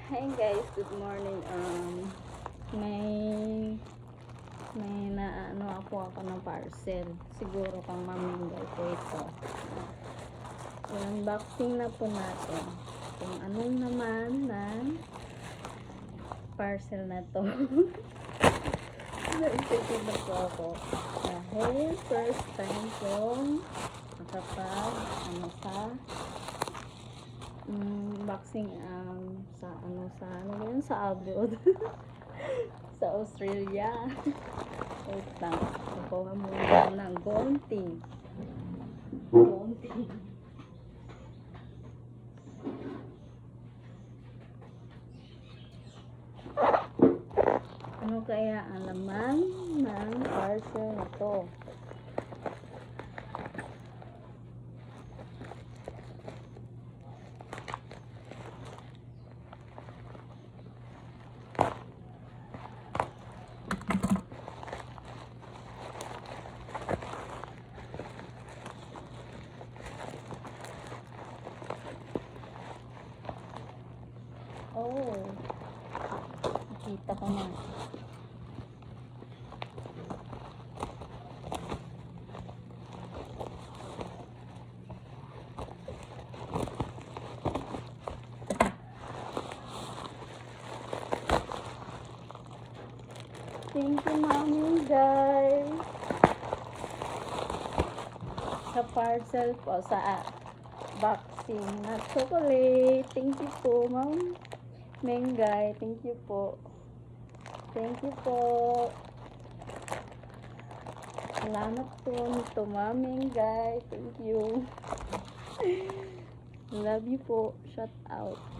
Hi guys, good morning. May ako ng parcel. Siguro pang mamingay ko ito. Unboxing na po natin. Kung anong naman ng parcel na to. Excited na po ako. Dahil first time kong makapag unboxing sa abroad. Sa Australia. Wait lang. Kukuha muna ng gonting. Ano kaya ang laman ng parcel na to? Oh, nakita ko na. Thank you, Mami, guys. Sa parcel po, sa boxing na chocolate. Thank you po, Ma'am Mengay. Thank you po. Thank you po. Salamat po nito, Ma'am Mengay. Thank you. Love you po. Shout out.